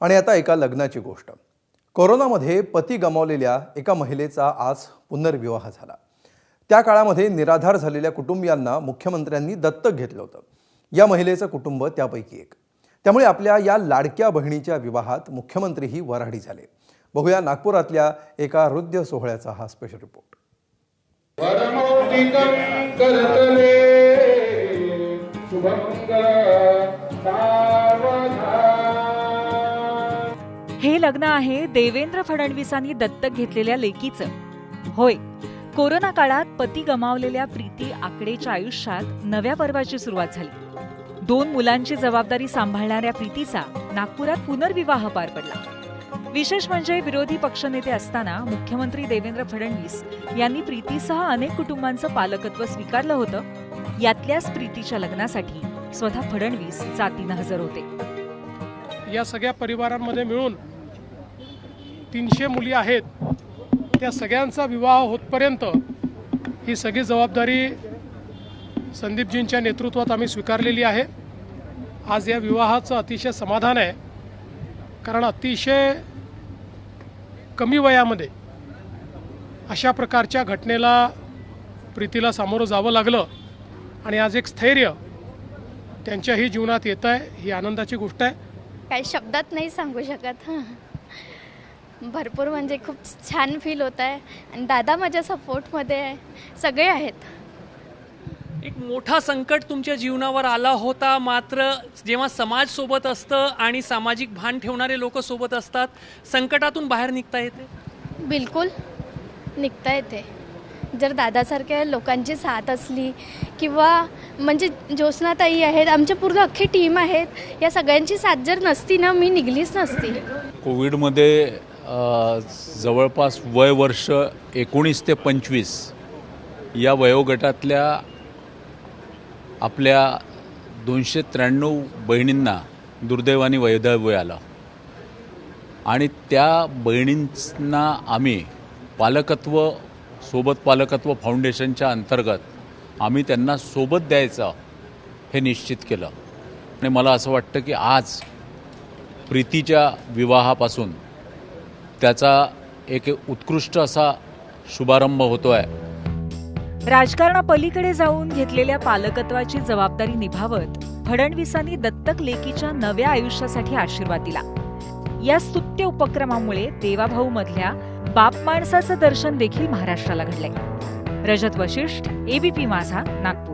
आणि आता एका लग्नाची गोष्ट. कोरोनामध्ये पती गमावलेल्या एका महिलेचा आज पुनर्विवाह झाला. त्या काळामध्ये निराधार झालेल्या कुटुंबियांना मुख्यमंत्र्यांनी दत्तक घेतलं होतं. या महिलेचं कुटुंब त्यापैकी एक. त्यामुळे आपल्या या लाडक्या बहिणीच्या विवाहात मुख्यमंत्रीही वऱ्हाडी झाले. बघूया नागपुरातल्या एका हृदय सोहळ्याचा हा स्पेशल रिपोर्ट. हे लग्न आहे देवेंद्र फडणवीसांनी दत्तक घेतलेल्या लेकीचं. होय, कोरोना काळात पती गमावलेल्या प्रीती आकडेच्या आयुष्यात नव्या पर्वाची सुरुवात झाली. 2 मुलांची जबाबदारी सांभाळणाऱ्या प्रीतीचा नागपुरात पुनर्विवाह पार पडला. विशेष म्हणजे विरोधी पक्षनेते असताना मुख्यमंत्री देवेंद्र फडणवीस यांनी प्रीतीसह अनेक कुटुंबांचं पालकत्व स्वीकारलं होतं. यातल्याच प्रीतीच्या लग्नासाठी स्वतः फडणवीस जातीनं हजर होते. या सगळ्या परिवारांमध्ये मिळून 300 मुली आहेत. त्या सगळ्यांचा विवाह होतपर्यंत ही सगळी जबाबदारी संदीपजींच्या नेतृत्वात आम्ही स्वीकारलेली आहे. आज या विवाहाचं अतिशय समाधान आहे, कारण अतिशय कमी वयामध्ये अशा प्रकारच्या घटनेला प्रीतीला सामोरं जावं लागलं आणि आज एक स्थैर्य त्यांच्याही जीवनात येत आहे. ही आनंदाची गोष्ट आहे. काही शब्दात नाही सांगू शकत. भरपूर म्हणजे खूप छान फील होत आहे आणि दादा माझ्या सपोर्टमध्ये आहे. सगळे आहेत. एक मोठा संकट तुमच्या जीवनावर आला होता, मात्र जेव्हा समाज सोबत असतं आणि सामाजिक भान ठेवणारे लोक सोबत असतात, संकटातून बाहेर निघता येते. बिलकुल निघता येते. जर दादासारख्या लोकांची साथ असली किंवा म्हणजे ज्योत्स्नाताई आहेत, आमच्या पूर्ण अख्खी टीम आहेत, या सगळ्यांची साथ जर नसती ना, मी निघलीच नसती. कोविडमध्ये जवळपास वय वर्ष 19 ते 25 या वयोगटातल्या आपल्या 293 बहिणींना दुर्दैवाने वैधव्य आलं आणि त्या बहिणींना आम्ही सोबत पालकत्व फाउंडेशनच्या अंतर्गत आम्ही त्यांना सोबत द्यायचं हे निश्चित केलं. आणि मला असं वाटतं की आज प्रीतीच्या विवाहापासून त्याचा एक उत्कृष्ट असा शुभारंभ होतो आहे. राजकारणापलीकडे जाऊन घेतलेल्या पालकत्वाची जबाबदारी निभावत फडणवीसांनी दत्तक लेकीच्या नव्या आयुष्यासाठी आशीर्वाद दिला. या स्तुत्य उपक्रमामुळे देवाभाऊ मधल्या बाप माणसाचं दर्शन देखील महाराष्ट्राला घडलंय. रजत वशिष्ठ, ABP माझा, नागपूर.